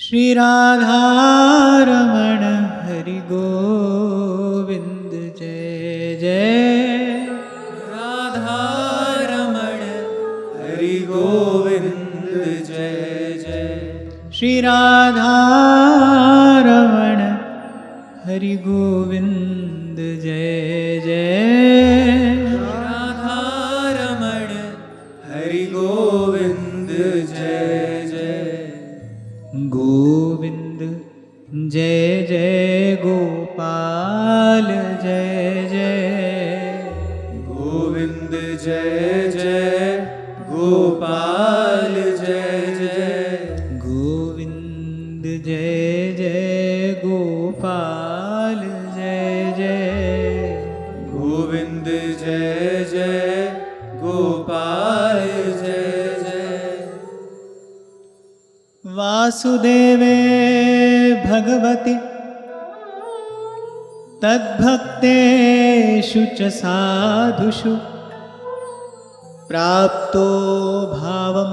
श्री राधा रमण हरि गोविंद जय जय। राधा रमण हरि गोविंद जय जय। श्री राधा रमण हरि गोविंद जय जय। राधा रमण हरि गोविंद जय जय। गोविंद जय जय गोपाल जय जय। गोविंद जय जय गोपाल जय जय। गोविंद जय जय गोपाल जय जय। गोविंद जय जय गोपाल जय जय। वासुदेवे भगवति तद्भक्तेषु च साधुषु प्राप्तो भावं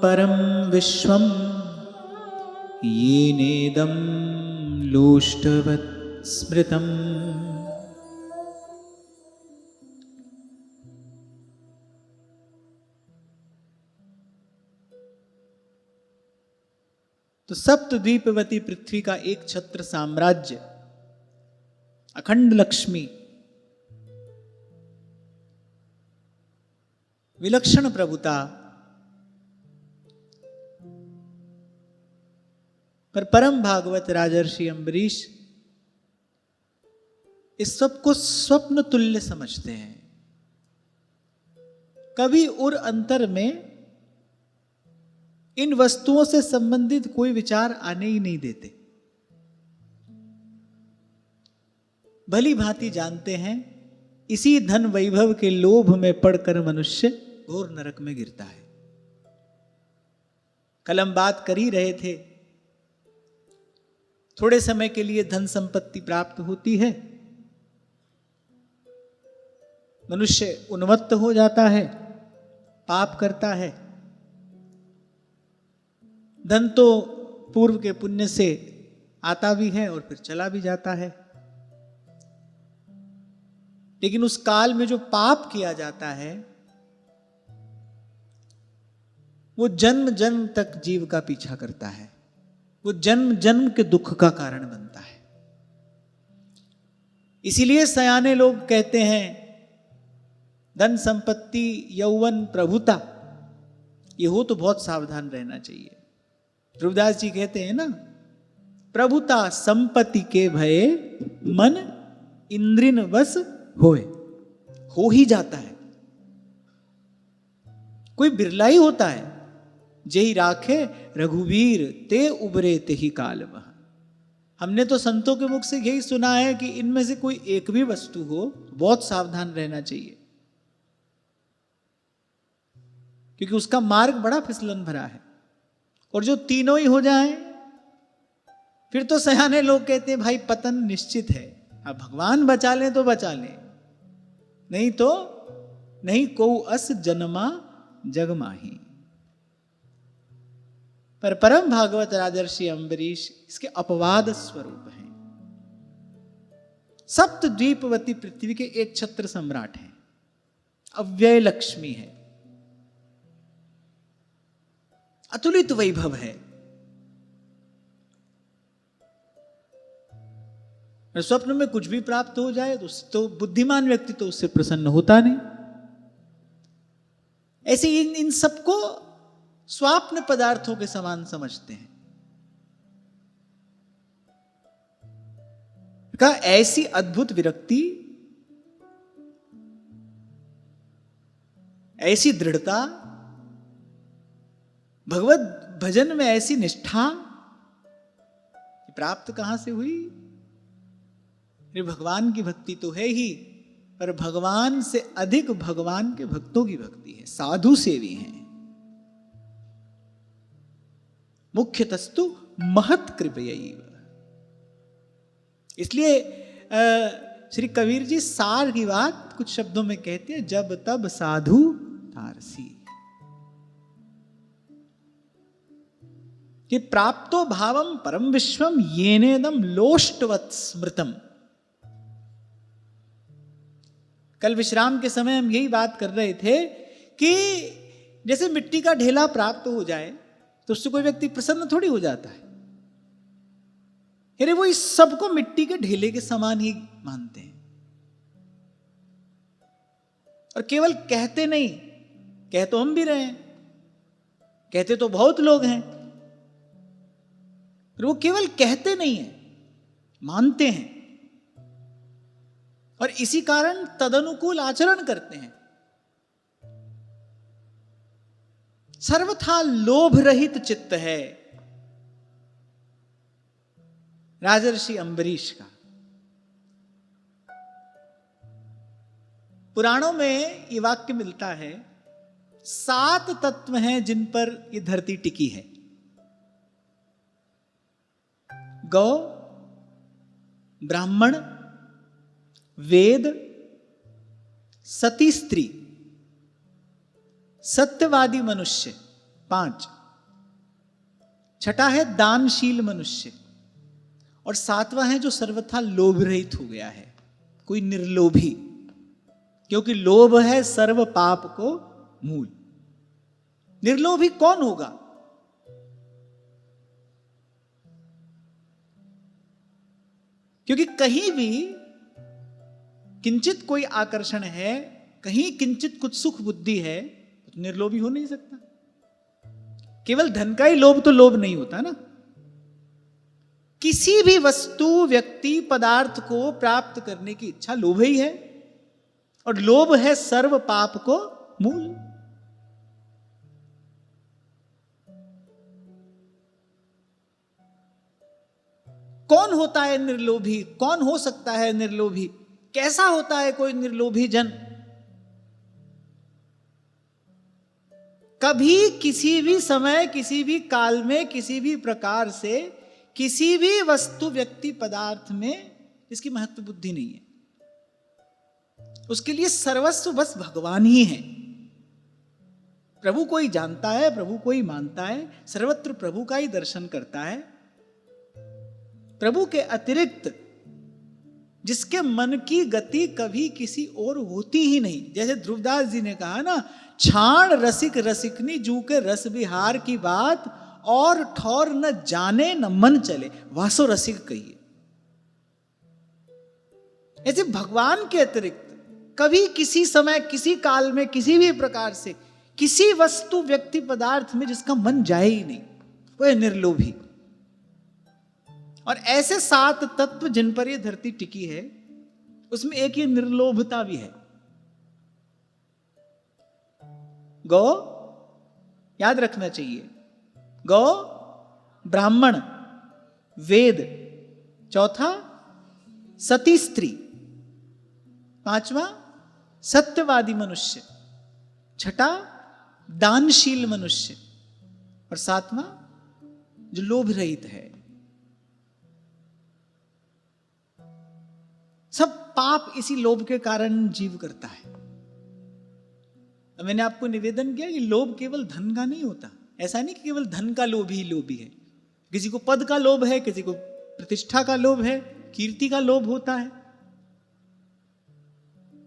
परं विश्वं येनेदं लोष्टवत् स्मृतम्। तो सप्तद्वीपवती पृथ्वी का एक छत्र साम्राज्य, अखंड लक्ष्मी, विलक्षण प्रभुता, पर परम भागवत राजर्षि अम्बरीश इस सब को स्वप्न तुल्य समझते हैं। कभी उर अंतर में इन वस्तुओं से संबंधित कोई विचार आने ही नहीं देते। भली भांति जानते हैं इसी धन वैभव के लोभ में पड़कर मनुष्य घोर नरक में गिरता है। कल हम बात कर ही रहे थे, थोड़े समय के लिए धन संपत्ति प्राप्त होती है, मनुष्य उन्मत्त हो जाता है, पाप करता है। धन तो पूर्व के पुण्य से आता भी है और फिर चला भी जाता है, लेकिन उस काल में जो पाप किया जाता है वो जन्म जन्म तक जीव का पीछा करता है, वो जन्म जन्म के दुख का कारण बनता है। इसीलिए सयाने लोग कहते हैं धन संपत्ति यौवन प्रभुता ये हो तो बहुत सावधान रहना चाहिए। ध्रुवदास जी कहते हैं ना, प्रभुता संपत्ति के भये मन इंद्रिन वश होए। हो ही जाता है, कोई बिरला ही होता है। जेहि राखे रघुवीर ते उबरे ते ही काल वह। हमने तो संतों के मुख से यही सुना है कि इनमें से कोई एक भी वस्तु हो बहुत सावधान रहना चाहिए, क्योंकि उसका मार्ग बड़ा फिसलन भरा है। और जो तीनों ही हो जाएं फिर तो सयाने लोग कहते हैं भाई पतन निश्चित है। अब भगवान बचा लें तो बचा लें, नहीं तो नहीं को अस जन्मा जग माही। पर परम भागवत राजर्षि अम्बरीश इसके अपवाद स्वरूप हैं। सप्तद्वीपवती पृथ्वी के एक छत्र सम्राट हैं, अव्यय लक्ष्मी है, अतुलित वैभव है। स्वप्न में कुछ भी प्राप्त हो जाए तो बुद्धिमान व्यक्ति तो उससे प्रसन्न होता नहीं। ऐसे इन सबको स्वाप्न पदार्थों के समान समझते हैं। का ऐसी अद्भुत विरक्ति, ऐसी दृढ़ता, भगवत भजन में ऐसी निष्ठा प्राप्त कहां से हुई? भगवान की भक्ति तो है ही, पर भगवान से अधिक भगवान के भक्तों की भक्ति है, साधु सेवी हैं। मुख्यतस्तु महत कृपयैव। इसलिए श्री कबीर जी सार की बात कुछ शब्दों में कहते हैं, जब तब साधु तारसी। कि प्राप्तो भावम परम विश्वम येनेदम लोष्टवत् स्मृतम। कल विश्राम के समय हम यही बात कर रहे थे कि जैसे मिट्टी का ढेला प्राप्त हो जाए तो उससे कोई व्यक्ति प्रसन्न थोड़ी हो जाता है। अरे वो इस सबको मिट्टी के ढेले के समान ही मानते हैं और केवल कहते नहीं, कह तो हम भी रहे हैं, कहते तो बहुत लोग हैं, पर वो केवल कहते नहीं है, मानते हैं और इसी कारण तदनुकूल आचरण करते हैं। सर्वथा लोभ रहित चित्त है राजर्षि अंबरीश का। पुराणों में ये वाक्य मिलता है, 7 तत्व हैं जिन पर ये धरती टिकी है। गौ, ब्राह्मण, वेद, सती स्त्री, सत्यवादी मनुष्य 5, छठा है दानशील मनुष्य और 7वां है जो सर्वथा लोभ रहित हो गया है, कोई निर्लोभी, क्योंकि लोभ है सर्व पाप को मूल। निर्लोभी कौन होगा? क्योंकि कहीं भी किंचित कोई आकर्षण है, कहीं किंचित कुछ सुख बुद्धि है, तो निर्लोभी हो नहीं सकता। केवल धन का ही लोभ तो लोभ नहीं होता ना। किसी भी वस्तु, व्यक्ति, पदार्थ को प्राप्त करने की इच्छा लोभ ही है और लोभ है सर्व पाप को मूल। कौन होता है निर्लोभी? कौन हो सकता है निर्लोभी? कैसा होता है कोई निर्लोभी जन? कभी किसी भी समय, किसी भी काल में, किसी भी प्रकार से, किसी भी वस्तु, व्यक्ति, पदार्थ में इसकी महत्व बुद्धि नहीं है। उसके लिए सर्वस्व बस भगवान ही है। प्रभु को ही जानता है, प्रभु को ही मानता है, सर्वत्र प्रभु का ही दर्शन करता है। प्रभु के अतिरिक्त जिसके मन की गति कभी किसी और होती ही नहीं। जैसे ध्रुवदास जी ने कहा ना, छाण रसिक रसिकनी जू के रस विहार की बात और ठौर न जाने न मन चले, वासो रसिक कहिए। ऐसे भगवान के अतिरिक्त कभी किसी समय, किसी काल में, किसी भी प्रकार से किसी वस्तु, व्यक्ति, पदार्थ में जिसका मन जाए ही नहीं, वो है निर्लोभी। और ऐसे 7 तत्व जिन पर ये धरती टिकी है, उसमें एक ये निर्लोभता भी है। गौ, याद रखना चाहिए, गौ, ब्राह्मण, वेद, चौथा सती स्त्री, 5वां सत्यवादी मनुष्य, छठा दानशील मनुष्य और 7वां जो लोभ रहित है। सब पाप इसी लोभ के कारण जीव करता है। मैंने आपको निवेदन किया कि लोभ केवल धन का नहीं होता। ऐसा नहीं कि केवल धन का लोभ ही लोभी है। किसी को पद का लोभ है, किसी को प्रतिष्ठा का लोभ है, कीर्ति का लोभ होता है।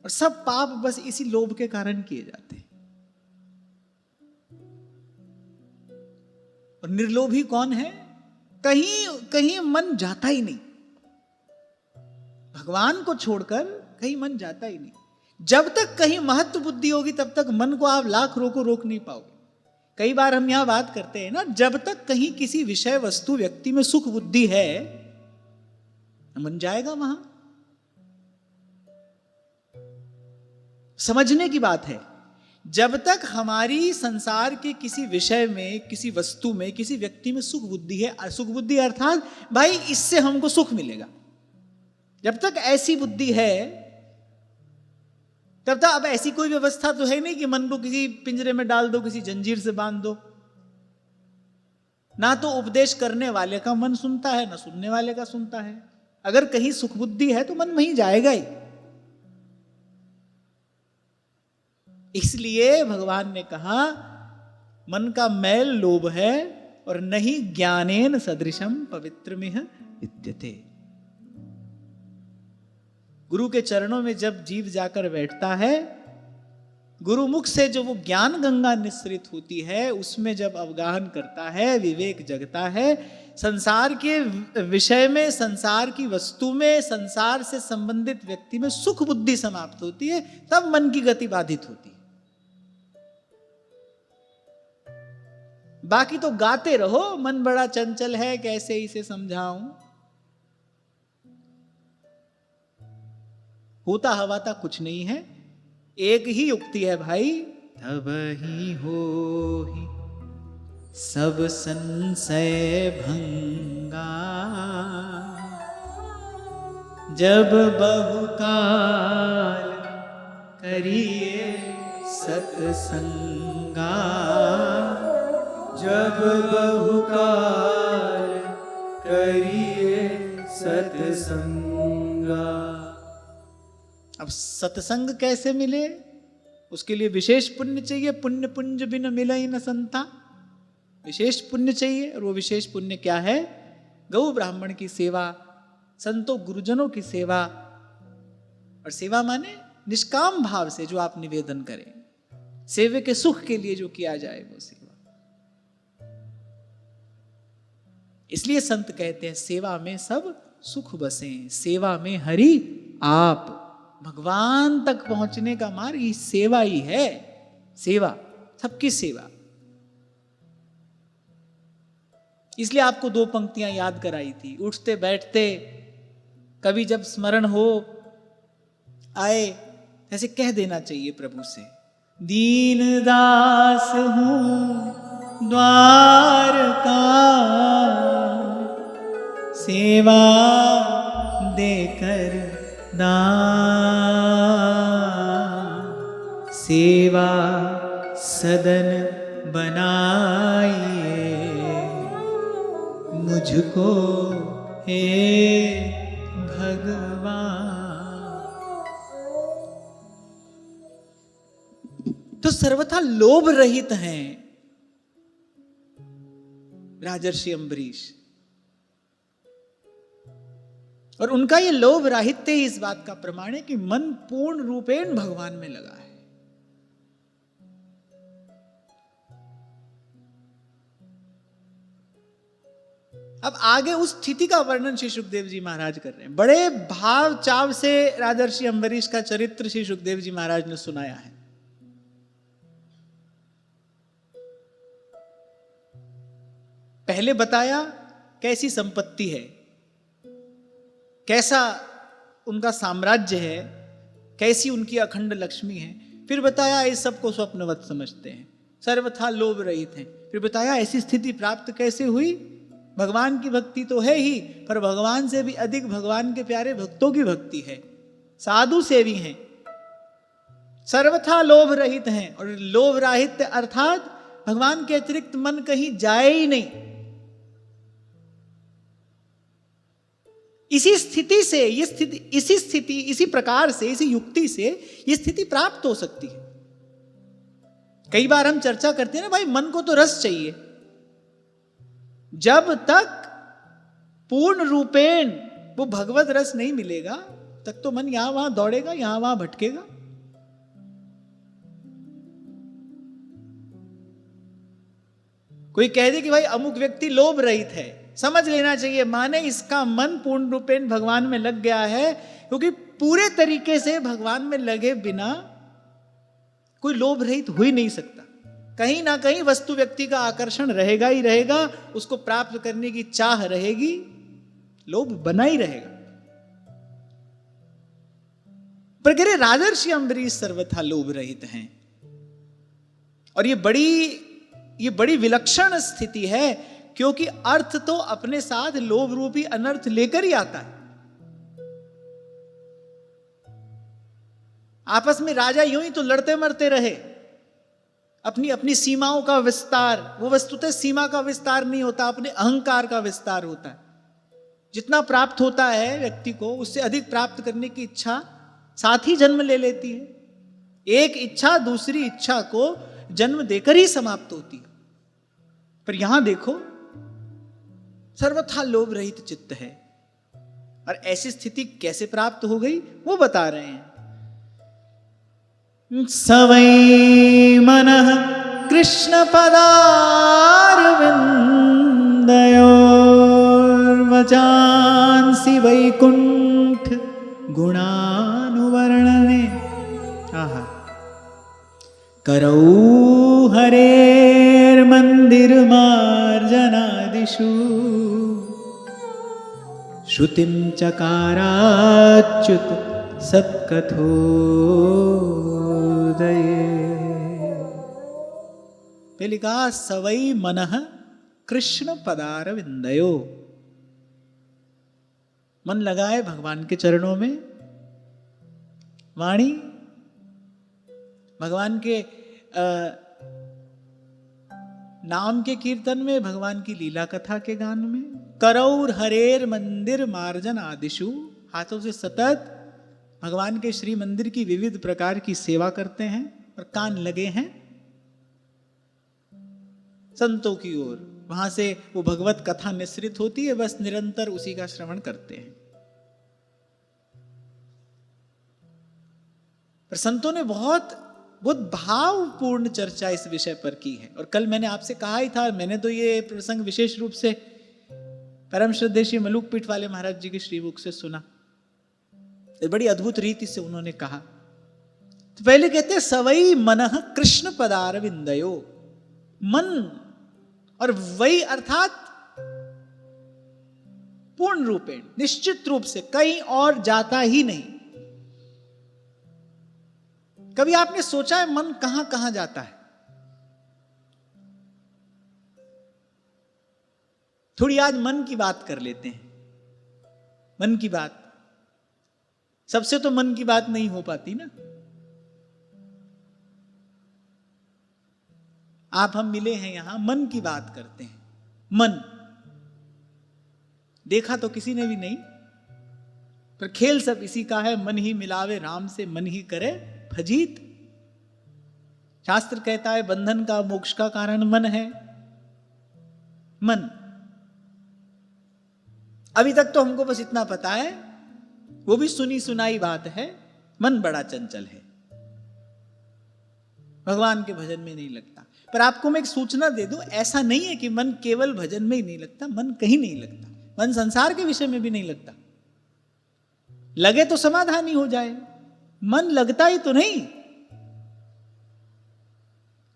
और सब पाप बस इसी लोभ के कारण किए जाते हैं। और निर्लोभी कौन है? कहीं कहीं मन जाता ही नहीं, भगवान को छोड़कर कहीं मन जाता ही नहीं। जब तक कहीं महत्व बुद्धि होगी तब तक मन को आप लाख रोको, रोक नहीं पाओगे। कई बार हम यहां बात करते हैं ना, जब तक कहीं किसी विषय, वस्तु, व्यक्ति में सुख बुद्धि है, मन जाएगा वहां। समझने की बात है, जब तक हमारी संसार के किसी विषय में, किसी वस्तु में, किसी व्यक्ति में सुख बुद्धि है, सुख बुद्धि अर्थात भाई इससे हमको सुख मिलेगा, जब तक ऐसी बुद्धि है तब तक अब ऐसी कोई व्यवस्था तो है नहीं कि मन को किसी पिंजरे में डाल दो, किसी जंजीर से बांध दो। ना तो उपदेश करने वाले का मन सुनता है, ना सुनने वाले का सुनता है। अगर कहीं सुख बुद्धि है तो मन वहीं जाएगा ही। इसलिए भगवान ने कहा मन का मैल लोभ है, और नहीं ज्ञानेन सदृशम पवित्रमिह विद्यते। गुरु के चरणों में जब जीव जाकर बैठता है, गुरु मुख से जो वो ज्ञान गंगा निस्सृत होती है, उसमें जब अवगाहन करता है, विवेक जगता है, संसार के विषय में, संसार की वस्तु में, संसार से संबंधित व्यक्ति में सुख बुद्धि समाप्त होती है, तब मन की गति बाधित होती है। बाकी तो गाते रहो, मन बड़ा चंचल है, कैसे इसे समझाऊं। होता हवाता कुछ नहीं है, एक ही युक्ति है भाई, तब ही हो ही सब संशय भंगा, जब बहुकाल करिए सत्संगा, जब बहुकाल करिए सत्संगा। अब सत्संग कैसे मिले? उसके लिए विशेष पुण्य चाहिए। पुण्य पुंज बिन मिले न संता। विशेष पुण्य चाहिए, और वो विशेष पुण्य क्या है? गौ ब्राह्मण की सेवा, संतों गुरुजनों की सेवा। और सेवा माने निष्काम भाव से जो आप निवेदन करें, सेवे के सुख के लिए जो किया जाए वो सेवा। इसलिए संत कहते हैं सेवा में सब सुख बसे, सेवा में हरि आप। भगवान तक पहुंचने का मार्ग ये सेवा ही है। सेवा, सबकी सेवा। इसलिए आपको दो पंक्तियां याद कराई थी। उठते बैठते कभी जब स्मरण हो आए, ऐसे कह देना चाहिए प्रभु से, दीन दास हूं द्वार का, सेवा देकर सेवा सदन बनाइए मुझको हे भगवान। तो सर्वथा लोभ रहित हैं राजर्षि अम्बरीश, और उनका ये लोभ राहित्य ही इस बात का प्रमाण है कि मन पूर्ण रूपेण भगवान में लगा है। अब आगे उस स्थिति का वर्णन श्री सुखदेव जी महाराज कर रहे हैं। बड़े भाव चाव से राजर्षि अम्बरीश का चरित्र श्री सुखदेव जी महाराज ने सुनाया है। पहले बताया कैसी संपत्ति है, कैसा उनका साम्राज्य है, कैसी उनकी अखंड लक्ष्मी है। फिर बताया इस सबको स्वप्नवत समझते हैं, सर्वथा लोभ रहित हैं। फिर बताया ऐसी स्थिति प्राप्त कैसे हुई। भगवान की भक्ति तो है ही, पर भगवान से भी अधिक भगवान के प्यारे भक्तों की भक्ति है, साधु सेवी हैं, सर्वथा लोभ रहित हैं। और लोभ रहित अर्थात भगवान के अतिरिक्त मन कहीं जाए ही नहीं। इसी स्थिति से ये स्थिति इसी प्रकार से, इसी युक्ति से ये स्थिति प्राप्त हो सकती है। कई बार हम चर्चा करते हैं ना भाई, मन को तो रस चाहिए। जब तक पूर्ण रूपेण वो भगवत रस नहीं मिलेगा, तक तो मन यहां वहां दौड़ेगा, यहां वहां भटकेगा। कोई कह दे कि भाई अमुक व्यक्ति लोभ रहित है, समझ लेना चाहिए माने इसका मन पूर्ण रूपेण भगवान में लग गया है, क्योंकि पूरे तरीके से भगवान में लगे बिना कोई लोभ रहित हो ही नहीं सकता। कहीं ना कहीं वस्तु व्यक्ति का आकर्षण रहेगा ही रहेगा, उसको प्राप्त करने की चाह रहेगी, लोभ बना ही रहेगा। पर कह रहे राजर्षि अम्बरीश सर्वथा लोभ रहित हैं। और ये बड़ी विलक्षण स्थिति है, क्योंकि अर्थ तो अपने साथ लोभ रूपी अनर्थ लेकर ही आता है। आपस में राजा यूं ही तो लड़ते मरते रहे, अपनी अपनी सीमाओं का विस्तार। वो वस्तुतः सीमा का विस्तार नहीं होता, अपने अहंकार का विस्तार होता है। जितना प्राप्त होता है व्यक्ति को, उससे अधिक प्राप्त करने की इच्छा साथ ही जन्म ले लेती है। एक इच्छा दूसरी इच्छा को जन्म देकर ही समाप्त होती है। पर यहां देखो, सर्वथा लोभ रहित चित्त है। और ऐसी स्थिति कैसे प्राप्त हो गई वो बता रहे हैं। सवै मनः कृष्ण पदारविन्दयोर्वचांसि वैकुंठ गुणानुवर्णने। आहा। करौ हरेर्मन्दिरमार्जनादिषु श्रुतिं चकाराच्युत सत्कथोदये। पहले कहा सवै मनः कृष्ण पदारविंदयो, मन लगाए भगवान के चरणों में, वाणी भगवान के नाम के कीर्तन में, भगवान की लीला कथा के गान में। करौर हरेर मंदिर मार्जन आदिशु, हाथों से सतत भगवान के श्री मंदिर की विविध प्रकार की सेवा करते हैं। और कान लगे हैं संतों की ओर, वहां से वो भगवत कथा निश्रित होती है, बस निरंतर उसी का श्रवण करते हैं। पर संतों ने बहुत भावपूर्ण चर्चा इस विषय पर की है। और कल मैंने आपसे कहा ही था, मैंने तो ये प्रसंग विशेष रूप से परम श्रद्धेय श्री मलुकपीठ वाले महाराज जी के श्रीमुख से सुना। बड़ी अद्भुत रीति से उन्होंने कहा। तो पहले कहते हैं सवै मनः कृष्ण पदारविंदयो, मन और वही अर्थात पूर्ण रूपेण, निश्चित रूप से कहीं और जाता ही नहीं। कभी आपने सोचा है मन कहां कहां जाता है? थोड़ी आज मन की बात कर लेते हैं। मन की बात, सबसे तो मन की बात नहीं हो पाती ना। आप हम मिले हैं यहां, मन की बात करते हैं। मन देखा तो किसी ने भी नहीं, पर खेल सब इसी का है। मन ही मिलावे राम से, मन ही करे फजीत। शास्त्र कहता है बंधन का, मोक्ष का कारण मन है। मन, अभी तक तो हमको बस इतना पता है, वो भी सुनी सुनाई बात है, मन बड़ा चंचल है, भगवान के भजन में नहीं लगता। पर आपको मैं एक सूचना दे दूं, ऐसा नहीं है कि मन केवल भजन में ही नहीं लगता। मन कहीं नहीं लगता, मन संसार के विषय में भी नहीं लगता। लगे तो समाधान ही हो जाए, मन लगता ही तो नहीं।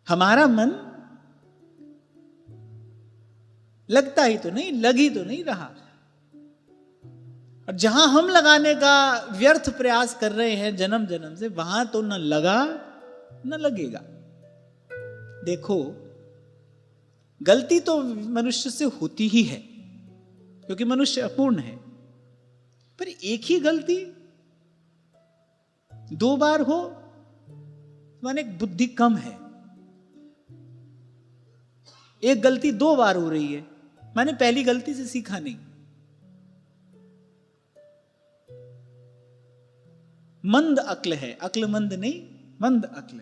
हमारा मन लगता ही तो नहीं, लग ही तो नहीं रहा। और जहां हम लगाने का व्यर्थ प्रयास कर रहे हैं जन्म जन्म से, वहां तो न लगा न लगेगा। देखो, गलती तो मनुष्य से होती ही है, क्योंकि मनुष्य अपूर्ण है। पर एक ही गलती 2 बार हो माने बुद्धि कम है। एक गलती 2 बार हो रही है माने पहली गलती से सीखा नहीं। मंद अक्ल है, अक्ल मंद नहीं, मंद अक्ल।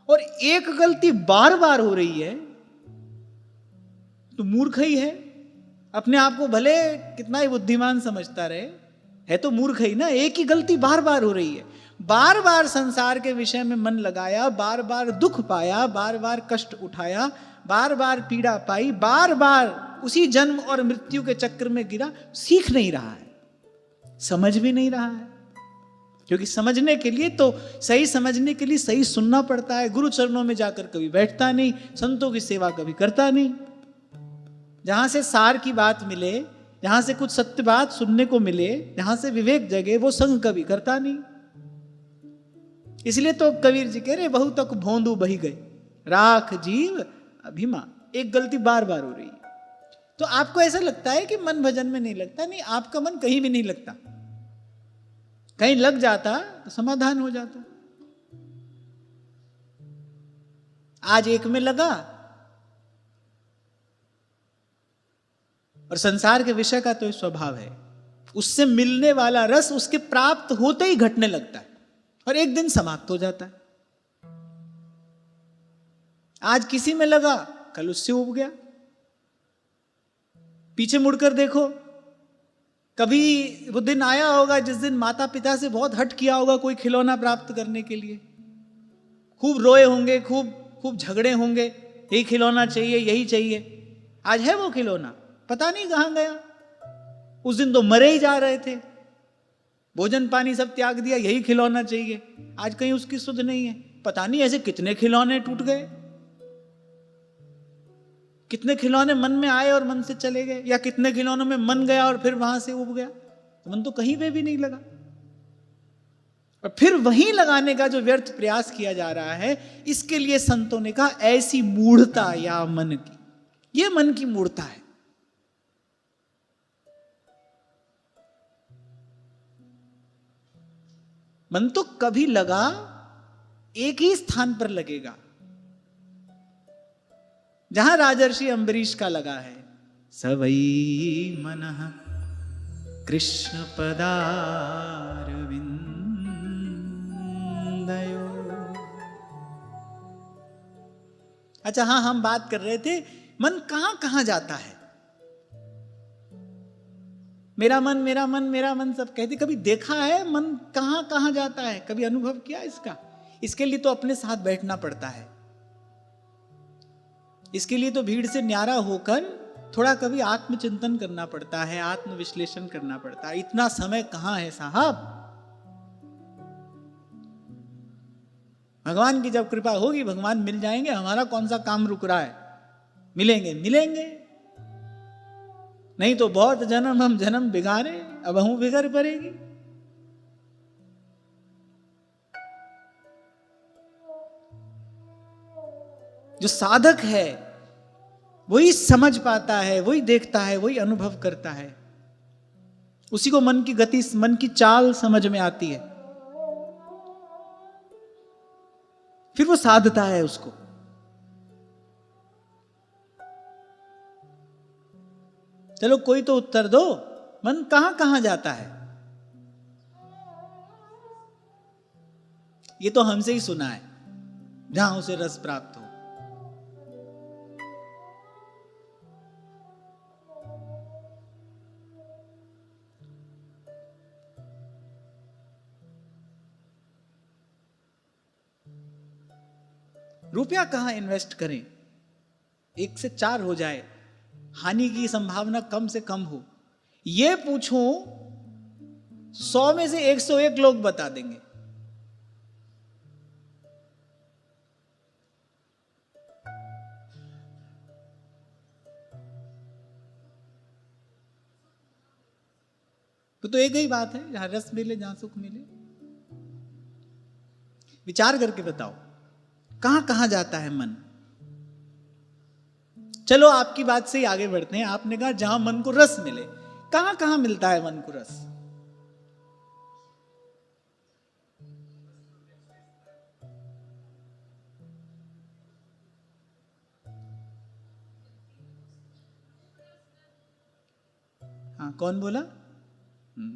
और एक गलती बार बार हो रही है तो मूर्ख ही है। अपने आप को भले कितना ही बुद्धिमान समझता रहे, है तो मूर्ख ही ना। एक ही गलती बार बार हो रही है, बार बार संसार के विषय में मन लगाया, बार बार दुख पाया, बार बार कष्ट उठाया, बार बार पीड़ा पाई, बार बार उसी जन्म और मृत्यु के चक्र में गिरा। सीख नहीं रहा है, समझ भी नहीं रहा है। क्योंकि समझने के लिए तो, सही समझने के लिए सही सुनना पड़ता है। गुरु चरणों में जाकर कभी बैठता नहीं, संतों की सेवा कभी करता नहीं। जहां से सार की बात मिले, जहां से कुछ सत्य बात सुनने को मिले, जहां से विवेक जगे, वो संग कभी करता नहीं। इसलिए तो कबीर जी कह रहे, बहु तक भोंदू बही गए, राख जीव अभिमान। एक गलती बार बार हो रही है। तो आपको ऐसा लगता है कि मन भजन में नहीं लगता, नहीं, आपका मन कहीं भी नहीं लगता। कहीं लग जाता तो समाधान हो जाता। आज एक में लगा और संसार के विषय का तो स्वभाव है, उससे मिलने वाला रस उसके प्राप्त होते ही घटने लगता है और एक दिन समाप्त हो जाता है। आज किसी में लगा, कल उससे उब गया। पीछे मुड़कर देखो, कभी वो दिन आया होगा जिस दिन माता पिता से बहुत हट किया होगा कोई खिलौना प्राप्त करने के लिए, खूब रोए होंगे, खूब झगड़े होंगे, यही खिलौना चाहिए, यही चाहिए। आज है वो खिलौना, पता नहीं कहां गया। उस दिन तो मरे ही जा रहे थे, भोजन पानी सब त्याग दिया, यही खिलौना चाहिए। आज कहीं उसकी सुध नहीं है। पता नहीं ऐसे कितने खिलौने टूट गए, कितने खिलौने मन में आए और मन से चले गए, या कितने खिलौनों में मन गया और फिर वहां से उब गया। तो मन तो कहीं पे भी नहीं लगा, और फिर वहीं लगाने का जो व्यर्थ प्रयास किया जा रहा है, इसके लिए संतों ने कहा ऐसी मूढ़ता या मन की, ये मन की मूढ़ता है। मन तो कभी लगा एक ही स्थान पर लगेगा, जहां राजर्षि अंबरीश का लगा है, सवई मनः कृष्ण पदारविंदयो। अच्छा हाँ, हम बात कर रहे थे मन कहां कहां जाता है। मेरा मन मेरा मन मेरा मन सब कहते, कभी देखा है मन कहां कहां जाता है? कभी अनुभव किया इसका? इसके लिए तो अपने साथ बैठना पड़ता है, इसके लिए तो भीड़ से न्यारा होकर थोड़ा कभी आत्मचिंतन करना पड़ता है, आत्मविश्लेषण करना पड़ता है। इतना समय कहां है साहब? भगवान की जब कृपा होगी, भगवान मिल जाएंगे। हमारा कौन सा काम रुक रहा है? मिलेंगे मिलेंगे, नहीं तो बहुत जन्म हम जन्म बिगाड़े, अब हम बिगड़ पड़ेगी। जो साधक है वही समझ पाता है, वही देखता है, वही अनुभव करता है, उसी को मन की गति, मन की चाल समझ में आती है, फिर वो साधता है उसको। चलो कोई तो उत्तर दो, मन कहां कहां जाता है? ये तो हमसे ही सुना है, जहां उसे रस प्राप्त हो। रुपया कहां इन्वेस्ट करें, 1 से 4 हो जाए, हानि की संभावना कम से कम हो, ये पूछूं 100 में से 101 लोग बता देंगे। तो एक ही बात है, जहां रस मिले जहां सुख मिले। विचार करके बताओ कहां कहां जाता है मन। चलो आपकी बात से ही आगे बढ़ते हैं। आपने कहा जहां मन को रस मिले, कहां कहां मिलता है मन को रस? हाँ, कौन बोला?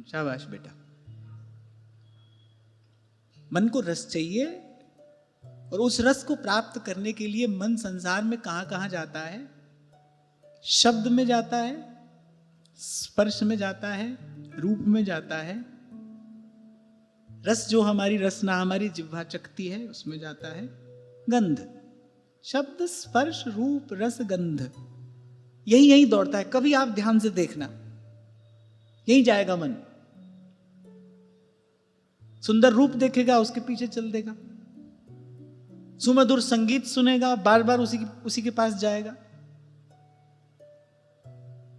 शाबाश बेटा। मन को रस चाहिए, और उस रस को प्राप्त करने के लिए मन संसार में कहां कहां जाता है? शब्द में जाता है, स्पर्श में जाता है, रूप में जाता है। रस जो हमारी रसना, हमारी जिह्वा चखती है, उसमें जाता है। गंध, शब्द स्पर्श रूप रस गंध, यही यही दौड़ता है। कभी आप ध्यान से देखना, यही जाएगा मन। सुंदर रूप देखेगा, उसके पीछे चल देगा। सुमधुर संगीत सुनेगा, बार बार उसी के पास जाएगा।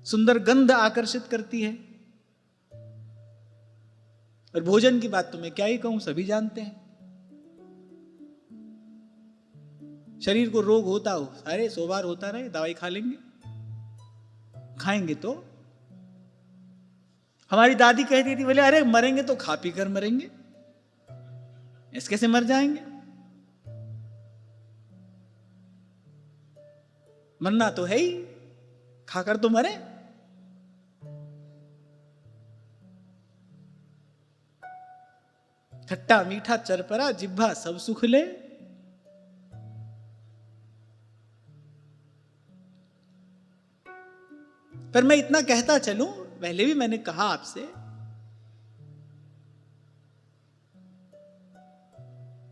सुंदर गंध आकर्षित करती है। और भोजन की बात तो मैं क्या ही कहूं, सभी जानते हैं। शरीर को रोग होता हो, अरे 100 बार होता रहे, दवाई खा लेंगे, खाएंगे तो। हमारी दादी कहती थी, बोले अरे मरेंगे तो खा पी कर मरेंगे, ऐसे कैसे मर जाएंगे? मरना तो है ही, खाकर तो मरे। खट्टा मीठा चरपरा जिह्वा सब सुख ले। पर मैं इतना कहता चलूं, पहले भी मैंने कहा आपसे,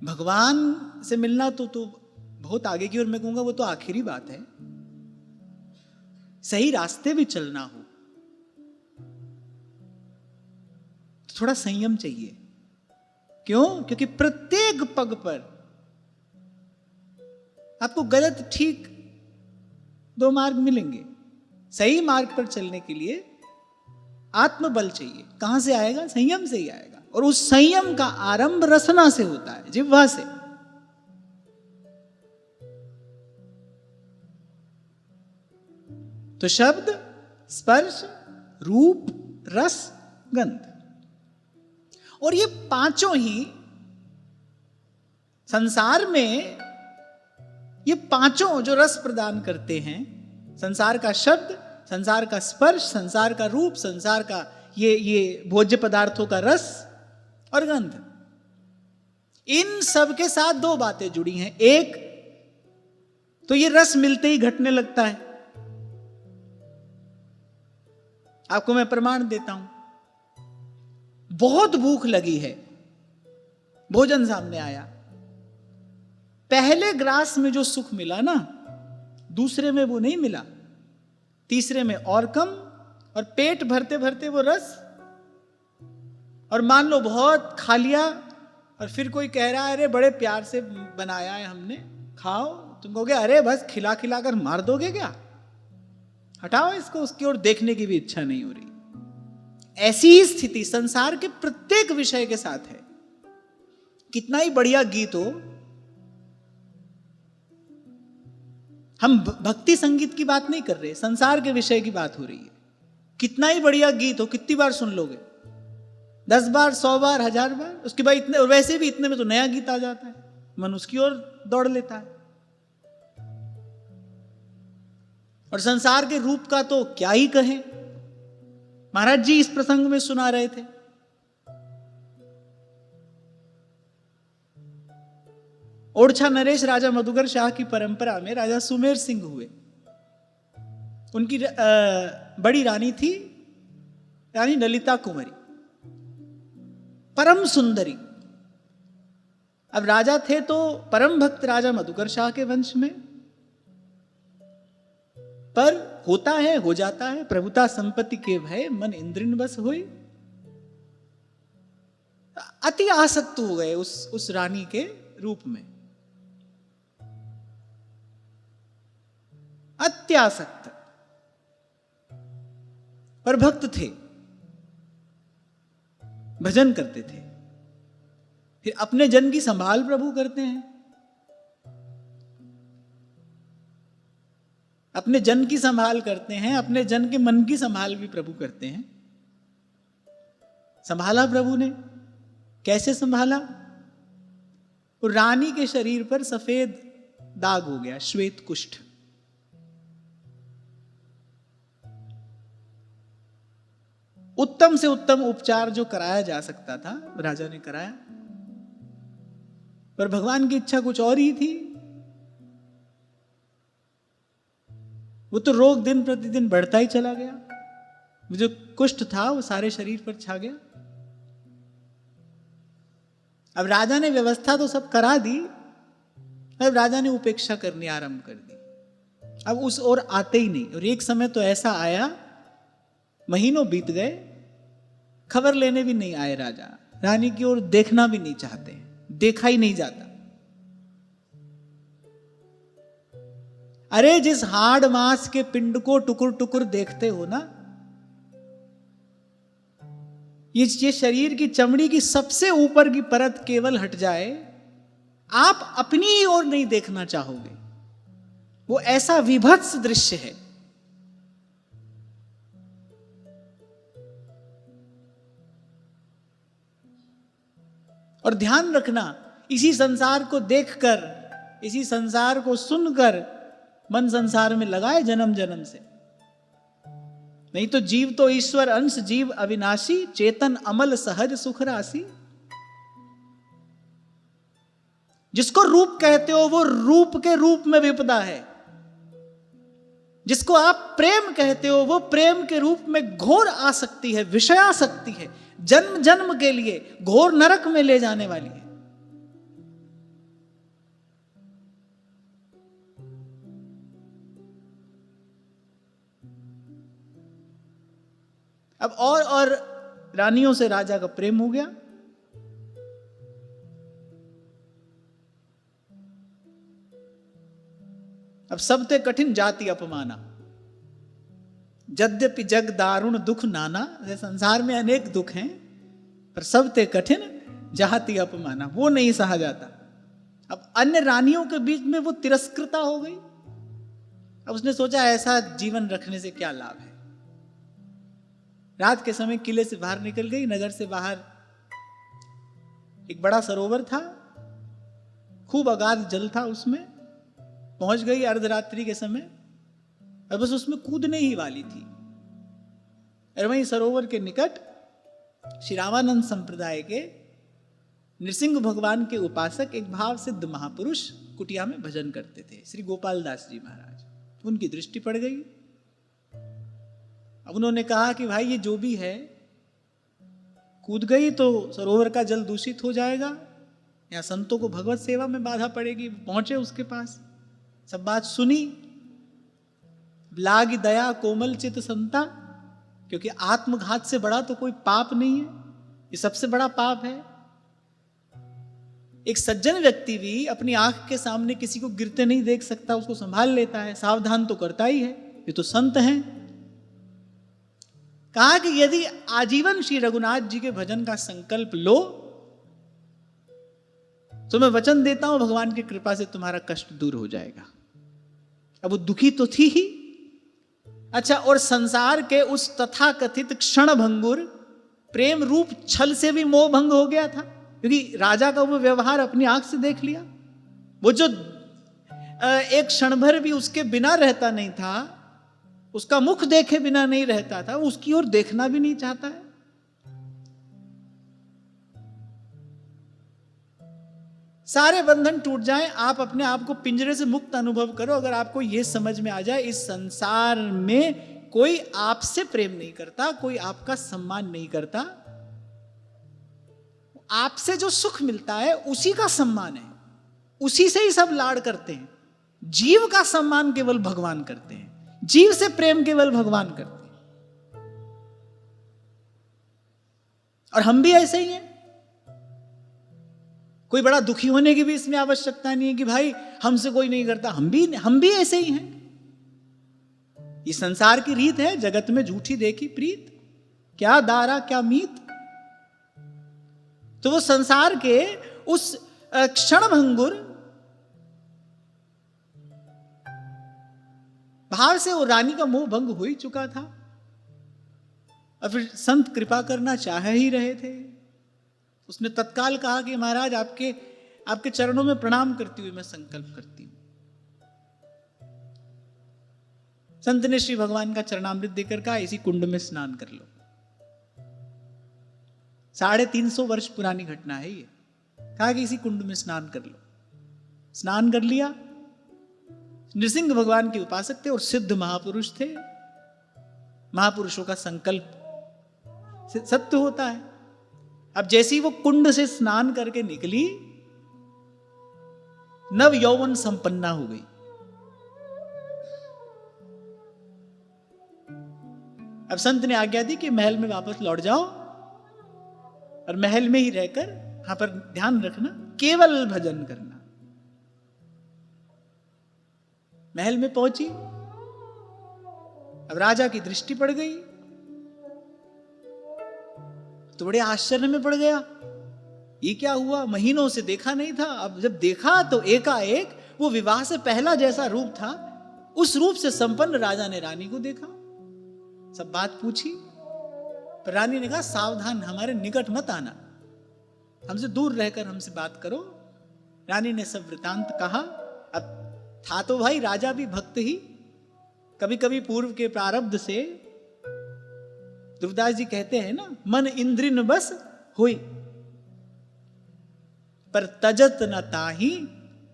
भगवान से मिलना तो बहुत आगे की, और मैं कहूंगा वो तो आखिरी बात है। सही रास्ते भी चलना हो तो थोड़ा संयम चाहिए। क्यों? क्योंकि प्रत्येक पग पर आपको गलत ठीक दो मार्ग मिलेंगे। सही मार्ग पर चलने के लिए आत्मबल चाहिए। कहां से आएगा? संयम से ही आएगा। और उस संयम का आरंभ रसना से होता है, जिह्वा से। तो शब्द, स्पर्श, रूप, रस, गंध, और ये पांचों ही संसार में, ये पांचों जो रस प्रदान करते हैं, संसार का शब्द, संसार का स्पर्श, संसार का रूप, संसार का ये भोज्य पदार्थों का रस और गंध, इन सब के साथ दो बातें जुड़ी हैं। एक तो ये रस मिलते ही घटने लगता है। आपको मैं प्रमाण देता हूं। बहुत भूख लगी है, भोजन सामने आया, पहले ग्रास में जो सुख मिला ना, दूसरे में वो नहीं मिला, तीसरे में और कम, और पेट भरते भरते वो रस, और मान लो बहुत खा लिया, और फिर कोई कह रहा है अरे बड़े प्यार से बनाया है हमने, खाओ। तुम कहोगे अरे बस खिला खिला कर मार दोगे क्या, हटाओ इसको, उसकी ओर देखने की भी इच्छा नहीं हो रही। ऐसी ही स्थिति संसार के प्रत्येक विषय के साथ है। कितना ही बढ़िया गीत हो, हम भक्ति संगीत की बात नहीं कर रहे, संसार के विषय की बात हो रही है। कितना ही बढ़िया गीत हो, कितनी बार सुन लोगे? 10 बार, 100 बार, 1000 बार। उसके बाद इतने, और वैसे भी इतने में तो नया गीत आ जाता है, मन उसकी ओर दौड़ लेता है। और संसार के रूप का तो क्या ही कहें। महाराज जी इस प्रसंग में सुना रहे थे, ओरछा नरेश राजा मधुकर शाह की परंपरा में राजा सुमेर सिंह हुए। उनकी बड़ी रानी थी रानी ललिता कुमारी, परम सुंदरी। अब राजा थे तो परम भक्त राजा मधुकर शाह के वंश में, पर होता है, हो जाता है, प्रभुता संपत्ति के भय मन इंद्रिन बस हुई। अति आसक्त हो गए उस रानी के रूप में, अत्यासक्त। पर भक्त थे, भजन करते थे। फिर अपने जन की संभाल प्रभु करते हैं, अपने जन की संभाल करते हैं, अपने जन के मन की संभाल भी प्रभु करते हैं। संभाला प्रभु ने, कैसे संभाला? और रानी के शरीर पर सफेद दाग हो गया, श्वेत कुष्ठ। उत्तम से उत्तम उपचार जो कराया जा सकता था राजा ने कराया, पर भगवान की इच्छा कुछ और ही थी। वो तो रोग दिन प्रतिदिन बढ़ता ही चला गया, वो जो कुष्ठ था वो सारे शरीर पर छा गया। अब राजा ने व्यवस्था तो सब करा दी, अब राजा ने उपेक्षा करनी आरंभ कर दी। अब उस ओर आते ही नहीं। और एक समय तो ऐसा आया, महीनों बीत गए, खबर लेने भी नहीं आए राजा, रानी की ओर देखना भी नहीं चाहते, देखा ही नहीं जाता। अरे जिस हाड़ मांस के पिंड को टुकुर टुकुर देखते हो ना, ये शरीर की चमड़ी की सबसे ऊपर की परत केवल हट जाए, आप अपनी ही ओर नहीं देखना चाहोगे। वो ऐसा विभत्स दृश्य है। और ध्यान रखना, इसी संसार को देखकर, इसी संसार को सुनकर मन संसार में लगाए जन्म जन्म से। नहीं तो जीव तो ईश्वर अंश, जीव अविनाशी, चेतन अमल सहज सुख राशि। जिसको रूप कहते हो वो रूप के रूप में विपदा है। जिसको आप प्रेम कहते हो, वो प्रेम के रूप में घोर आसक्ति है, विषयासक्ति है, जन्म जन्म के लिए घोर नरक में ले जाने वाली है। अब और रानियों से राजा का प्रेम हो गया। अब सबते कठिन जाति अपमाना, यद्यपि जग दारुण दुख नाना, संसार में अनेक दुख हैं पर सबते कठिन जाति अपमाना, वो नहीं सहा जाता। अब अन्य रानियों के बीच में वो तिरस्कृता हो गई। अब उसने सोचा ऐसा जीवन रखने से क्या लाभ है। रात के समय किले से बाहर निकल गई। नगर से बाहर एक बड़ा सरोवर था, खूब अगाध जल था, उसमें पहुंच गई अर्धरात्रि के समय और बस उसमें कूदने ही वाली थी। और वहीं सरोवर के निकट श्री रामानंद संप्रदाय के नृसिंह भगवान के उपासक एक भाव सिद्ध महापुरुष कुटिया में भजन करते थे, श्री गोपाल दास जी महाराज। उनकी दृष्टि पड़ गई। अब उन्होंने कहा कि भाई ये जो भी है, कूद गई तो सरोवर का जल दूषित हो जाएगा, या संतों को भगवत सेवा में बाधा पड़ेगी। पहुंचे उसके पास, सब बात सुनी। लागी दया कोमल चित संता, क्योंकि आत्मघात से बड़ा तो कोई पाप नहीं है, ये सबसे बड़ा पाप है। एक सज्जन व्यक्ति भी अपनी आंख के सामने किसी को गिरते नहीं देख सकता, उसको संभाल लेता है, सावधान तो करता ही है, ये तो संत हैं। कहा कि यदि आजीवन श्री रघुनाथ जी के भजन का संकल्प लो तो मैं वचन देता हूं भगवान की कृपा से तुम्हारा कष्ट दूर हो जाएगा। अब वो दुखी तो थी ही, अच्छा, और संसार के उस तथाकथित क्षण भंगुर प्रेम रूप छल से भी मोह भंग हो गया था, क्योंकि राजा का वो व्यवहार अपनी आंख से देख लिया। वो जो एक क्षण भर भी उसके बिना रहता नहीं था, उसका मुख देखे बिना नहीं रहता था, उसकी ओर देखना भी नहीं चाहता है। सारे बंधन टूट जाएं, आप अपने आप को पिंजरे से मुक्त अनुभव करो। अगर आपको यह समझ में आ जाए इस संसार में कोई आपसे प्रेम नहीं करता, कोई आपका सम्मान नहीं करता, आपसे जो सुख मिलता है उसी का सम्मान है, उसी से ही सब लाड़ करते हैं। जीव का सम्मान केवल भगवान करते हैं, जीव से प्रेम केवल भगवान करते हैं। और हम भी ऐसे ही हैं। कोई बड़ा दुखी होने की भी इसमें आवश्यकता नहीं है कि भाई हमसे कोई नहीं करता, हम भी ऐसे ही हैं। ये संसार की रीत है, जगत में झूठी देखी प्रीत, क्या दारा क्या मीत। तो वो संसार के उस क्षण भंगुर भाव से वो रानी का मोह भंग हो ही चुका था। और फिर संत कृपा करना चाह ही रहे थे। उसने तत्काल कहा कि महाराज आपके चरणों में प्रणाम करती हुई मैं संकल्प करती हूं। संत ने श्री भगवान का चरणामृत देकर कहा इसी कुंड में स्नान कर लो। 350 वर्ष पुरानी घटना है ये। कहा कि इसी कुंड में स्नान कर लो। स्नान कर लिया। नृसिंह भगवान के उपासक थे और सिद्ध महापुरुष थे। महापुरुषों का संकल्प सत्य होता है। अब जैसी वो कुंड से स्नान करके निकली, नव यौवन संपन्ना हो गई। अब संत ने आज्ञा दी कि महल में वापस लौट जाओ और महल में ही रहकर यहां पर ध्यान रखना, केवल भजन करना। महल में पहुंची। अब राजा की दृष्टि पड़ गई तो बड़े आश्चर्य में पड़ गया। ये क्या हुआ? महीनों से देखा नहीं था। अब जब देखा तो एकाएक वो विवाह से पहला जैसा रूप था, उस रूप से संपन्न राजा ने रानी को देखा। सब बात पूछी, पर रानी ने कहा सावधान, हमारे निकट मत आना, हमसे दूर रहकर हमसे बात करो। रानी ने सब वृतांत कहा। अब था तो भाई राजा भी भक्त ही, कभी कभी पूर्व के प्रारब्ध से ध्रुवदास जी कहते हैं ना, मन इंद्रिन बस हुई पर तजत न ताही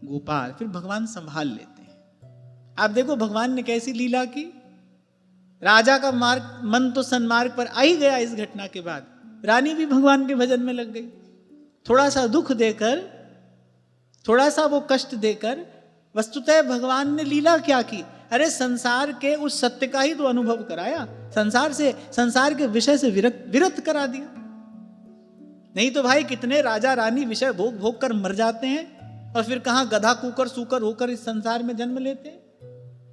गोपाल। फिर भगवान संभाल लेते हैं। आप देखो भगवान ने कैसी लीला की। राजा का मार्ग मन तो सन्मार्ग पर आ ही गया इस घटना के बाद, रानी भी भगवान के भजन में लग गई। थोड़ा सा दुख देकर, थोड़ा सा वो कष्ट देकर वस्तुतः भगवान ने लीला क्या की? अरे संसार के उस सत्य का ही तो अनुभव कराया, संसार के विषय से विरक्त करा दिया। नहीं तो भाई कितने राजा रानी विषय भोग भोग कर मर जाते हैं और फिर कहां गधा कुकर सूकर होकर इस संसार में जन्म लेते हैं।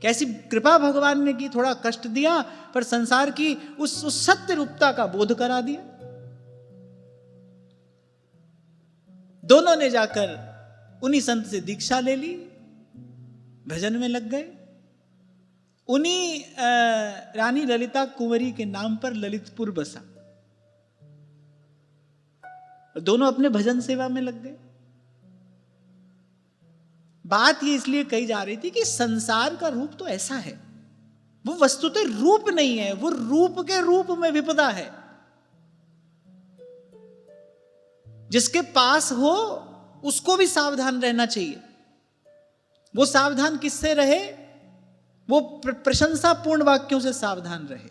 कैसी कृपा भगवान ने की, थोड़ा कष्ट दिया पर संसार की उस सत्य रूपता का बोध करा दिया। दोनों ने जाकर उन्हीं संत से दीक्षा ले ली, भजन में लग गए। उन्हीं रानी ललिता कुंवरी के नाम पर ललितपुर बसा, दोनों अपने भजन सेवा में लग गए। बात ये इसलिए कही जा रही थी कि संसार का रूप तो ऐसा है, वो वस्तुतः रूप नहीं है, वो रूप के रूप में विपदा है। जिसके पास हो उसको भी सावधान रहना चाहिए। वो सावधान किससे रहे? वो प्रशंसापूर्ण वाक्यों से सावधान रहे।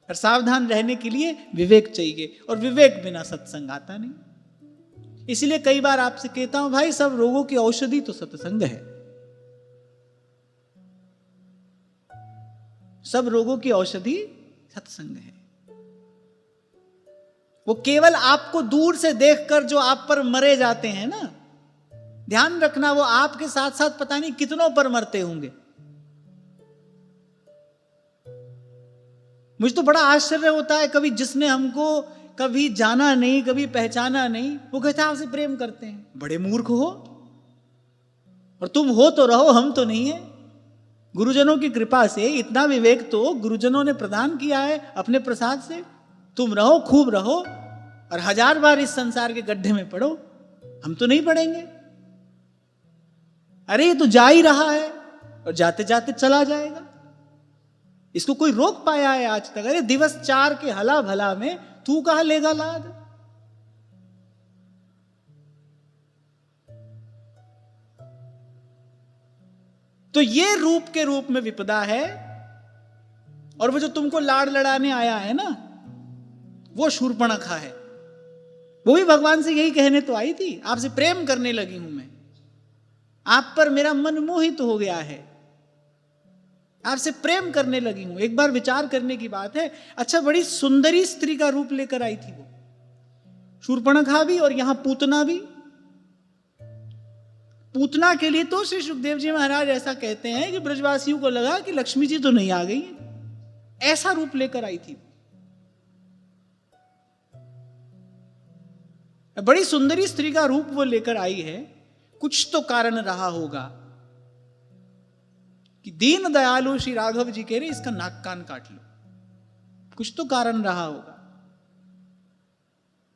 और सावधान रहने के लिए विवेक चाहिए, और विवेक बिना सत्संग आता नहीं। इसलिए कई बार आपसे कहता हूं भाई, सब रोगों की औषधि तो सत्संग है। सब रोगों की औषधि सत्संग है। वो केवल आपको दूर से देखकर जो आप पर मरे जाते हैं ना, ध्यान रखना, वो आपके साथ साथ पता नहीं कितनों पर मरते होंगे। मुझे तो बड़ा आश्चर्य होता है, कभी जिसने हमको कभी जाना नहीं, कभी पहचाना नहीं, वो कहता है आपसे प्रेम करते हैं। बड़े मूर्ख हो, और तुम हो तो रहो, हम तो नहीं है। गुरुजनों की कृपा से इतना विवेक तो गुरुजनों ने प्रदान किया है अपने प्रसाद से। तुम रहो, खूब रहो, और 1000 बार इस संसार के गड्ढे में पड़ो, हम तो नहीं पड़ेंगे। अरे ये तो जा ही रहा है और जाते जाते चला जाएगा, इसको कोई रोक पाया है आज तक? अरे दिवस 4 के हला भला में तू कहां लेगा लाद? तो ये रूप के रूप में विपदा है। और वो जो तुमको लाड़ लड़ाने आया है ना, वो शूर्पणखा है। वो भी भगवान से यही कहने तो आई थी, आपसे प्रेम करने लगी हूं मैं, आप पर मेरा मन मोहित हो गया है, आपसे प्रेम करने लगी हूं। एक बार विचार करने की बात है। अच्छा, बड़ी सुंदरी स्त्री का रूप लेकर आई थी वो, शूर्पणखा भी और यहां पूतना भी। पूतना के लिए तो श्री सुखदेव जी महाराज ऐसा कहते हैं कि ब्रजवासियों को लगा कि लक्ष्मी जी तो नहीं आ गई, ऐसा रूप लेकर आई थी। बड़ी सुंदरी स्त्री का रूप वो लेकर आई है। कुछ तो कारण रहा होगा कि दीन दयालु श्री राघव जी कह रहे इसका नाक कान काट लो। कुछ तो कारण रहा होगा।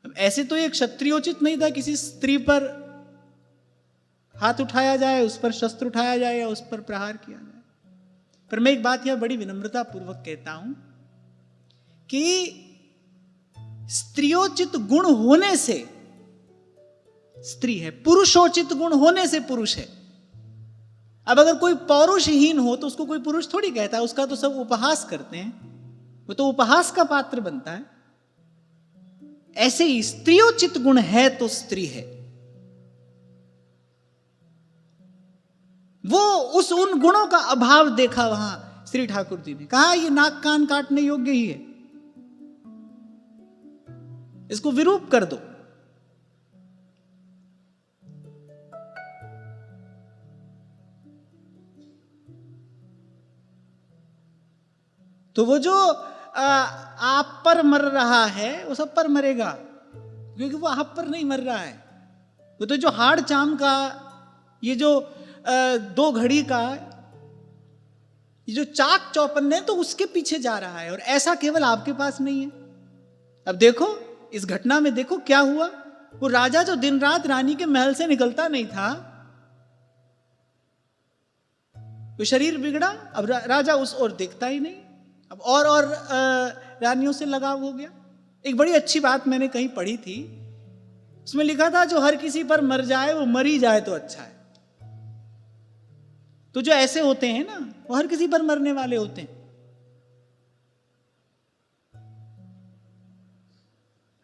अब ऐसे तो ये क्षत्रियोचित नहीं था किसी स्त्री पर हाथ उठाया जाए, उस पर शस्त्र उठाया जाए या उस पर प्रहार किया जाए। पर मैं एक बात यह बड़ी विनम्रता पूर्वक कहता हूं कि स्त्रियोचित गुण होने से स्त्री है, पुरुषोचित गुण होने से पुरुष है। अब अगर कोई पौरुषहीन हो तो उसको कोई पुरुष थोड़ी कहता है, उसका तो सब उपहास करते हैं, वो तो उपहास का पात्र बनता है। ऐसे ही स्त्रियोचित गुण है तो स्त्री है। वो उन गुणों का अभाव देखा वहां श्री ठाकुर जी ने कहा ये नाक कान काटने योग्य ही है, इसको विरूप कर दो। तो वो जो आप पर मर रहा है वो सब पर मरेगा, क्योंकि वो आप पर नहीं मर रहा है। वो तो जो हाड़ चाम का, ये जो 2 घड़ी का, ये जो चाक चौपन है, तो उसके पीछे जा रहा है। और ऐसा केवल आपके पास नहीं है। अब देखो इस घटना में देखो क्या हुआ। वो राजा जो दिन रात रानी के महल से निकलता नहीं था, वो शरीर बिगड़ा। अब राजा उस ओर देखता ही नहीं, अब और रानियों से लगाव हो गया। एक बड़ी अच्छी बात मैंने कहीं पढ़ी थी, उसमें लिखा था जो हर किसी पर मर जाए वो मर ही जाए तो अच्छा है। तो जो ऐसे होते हैं ना, वो हर किसी पर मरने वाले होते हैं।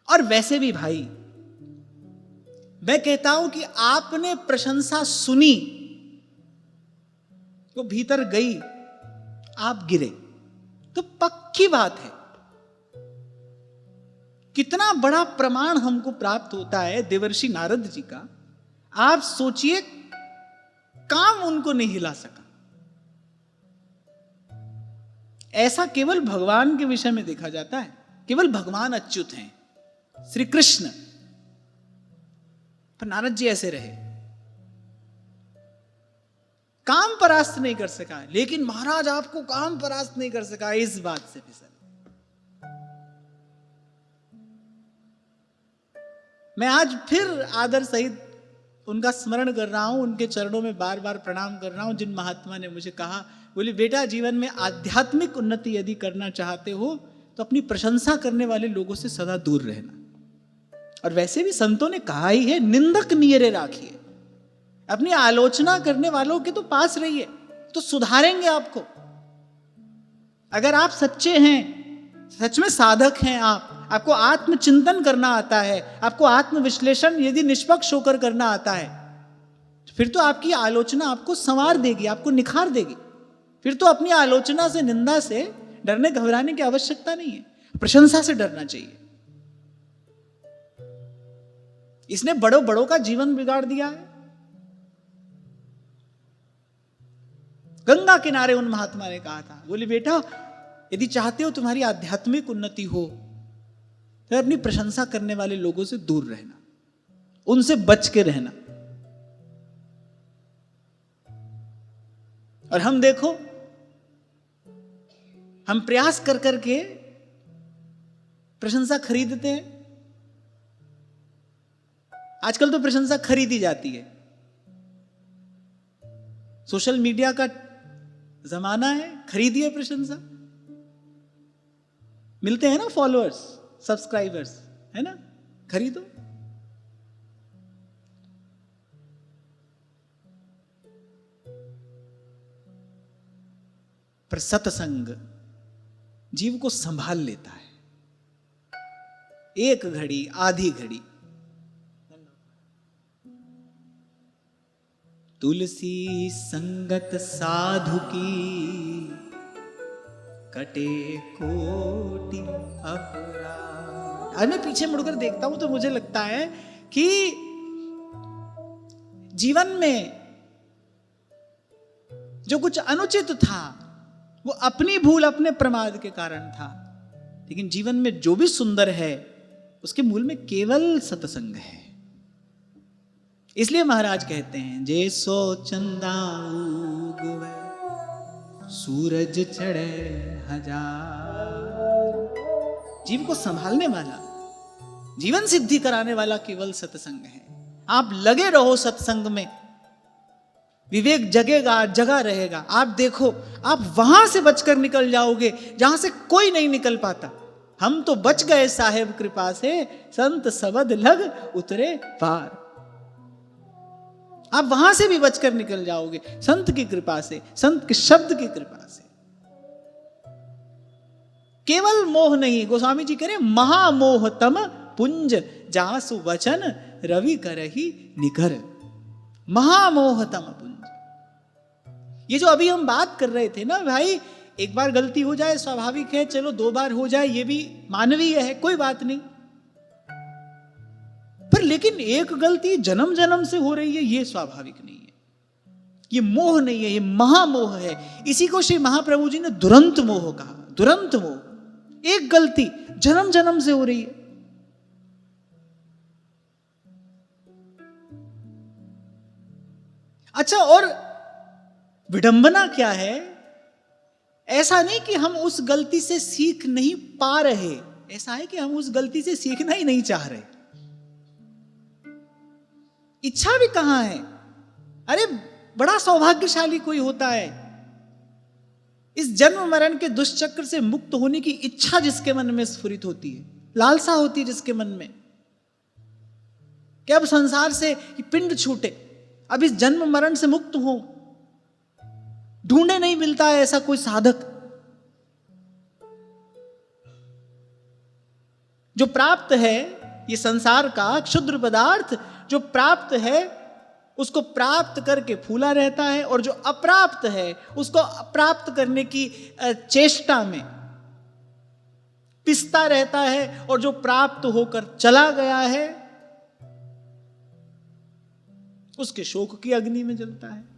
और वैसे भी भाई, मैं कहता हूं कि आपने प्रशंसा सुनी, वो भीतर गई, आप गिरे, तो पक्की बात है। कितना बड़ा प्रमाण हमको प्राप्त होता है देवर्षि नारद जी का। आप सोचिए, काम उनको नहीं हिला सका। ऐसा केवल भगवान के विषय में देखा जाता है। केवल भगवान अच्युत हैं, श्री कृष्ण, पर नारद जी ऐसे रहे, काम परास्त नहीं कर सका। लेकिन महाराज आपको काम परास्त नहीं कर सका, इस बात से फिसल। मैं आज फिर आदर सहित उनका स्मरण कर रहा हूं, उनके चरणों में बार बार प्रणाम कर रहा हूं, जिन महात्मा ने मुझे कहा, बोले बेटा, जीवन में आध्यात्मिक उन्नति यदि करना चाहते हो तो अपनी प्रशंसा करने वाले लोगों से सदा दूर रहना। और वैसे भी संतों ने कहा ही है, निंदक नियरे राखिए। अपनी आलोचना करने वालों के तो पास रहिए, तो सुधारेंगे आपको। अगर आप सच्चे हैं, सच में साधक हैं, आपको आत्मचिंतन करना आता है, आपको आत्मविश्लेषण यदि निष्पक्ष होकर करना आता है, फिर तो आपकी आलोचना आपको संवार देगी, आपको निखार देगी। फिर तो अपनी आलोचना से, निंदा से डरने घबराने की आवश्यकता नहीं है, प्रशंसा से डरना चाहिए। इसने बड़ों बड़ों का जीवन बिगाड़ दिया है। गंगा किनारे उन महात्मा ने कहा था, बोले बेटा, यदि चाहते हो तुम्हारी आध्यात्मिक उन्नति हो तो अपनी प्रशंसा करने वाले लोगों से दूर रहना, उनसे बच के रहना। और हम देखो, हम प्रयास कर करके प्रशंसा खरीदते हैं। आजकल तो प्रशंसा खरीदी जाती है। सोशल मीडिया का जमाना है, खरीदिए प्रशंसा। मिलते हैं ना फॉलोअर्स, सब्सक्राइबर्स, है ना, खरीदो। पर सत्संग जीव को संभाल लेता है। एक घड़ी, आधी घड़ी। तुलसी संगत साधु की, कटे कोटि अपराध। आज मैं पीछे मुड़कर देखता हूं तो मुझे लगता है कि जीवन में जो कुछ अनुचित था वो अपनी भूल, अपने प्रमाद के कारण था। लेकिन जीवन में जो भी सुंदर है उसके मूल में केवल सत्संग है। इसलिए महाराज कहते हैं, जे सो चंदा उगवे, सूरज चढ़े हजार। जीव को संभालने वाला, जीवन सिद्धि कराने वाला केवल सत्संग है। आप लगे रहो सत्संग में, विवेक जगेगा, जगा रहेगा। आप देखो, आप वहां से बचकर निकल जाओगे जहां से कोई नहीं निकल पाता। हम तो बच गए साहेब कृपा से, संत सबद लग उतरे पार। आप वहां से भी बचकर निकल जाओगे संत की कृपा से, संत के शब्द की कृपा से। केवल मोह नहीं, गोस्वामी जी कह रहे महामोहतम पुंज, जासु वचन रवि करहि निकर। महामोहतम पुंज। ये जो अभी हम बात कर रहे थे ना भाई, एक बार गलती हो जाए स्वाभाविक है, चलो 2 बार हो जाए ये भी मानवीय है, कोई बात नहीं। पर लेकिन एक गलती जन्म जन्म से हो रही है, ये स्वाभाविक नहीं है। ये मोह नहीं है, ये महामोह है। इसी को श्री महाप्रभु जी ने दुरंत मोह कहा। दुरंत मोह, एक गलती जन्म जन्म से हो रही है। अच्छा, और विडंबना क्या है? ऐसा नहीं कि हम उस गलती से सीख नहीं पा रहे, ऐसा है कि हम उस गलती से सीखना ही नहीं चाह रहे। इच्छा भी कहां है? अरे बड़ा सौभाग्यशाली कोई होता है, इस जन्म मरण के दुष्चक्र से मुक्त होने की इच्छा जिसके मन में स्फुरित होती है, लालसा होती है जिसके मन में कि अब संसार से पिंड छूटे, अब इस जन्म मरण से मुक्त हो। ढूंढे नहीं मिलता है ऐसा कोई साधक जो प्राप्त है, ये संसार का क्षुद्र पदार्थ जो प्राप्त है उसको प्राप्त करके फूला रहता है, और जो अप्राप्त है उसको प्राप्त करने की चेष्टा में पिसता रहता है, और जो प्राप्त होकर चला गया है उसके शोक की अग्नि में जलता है।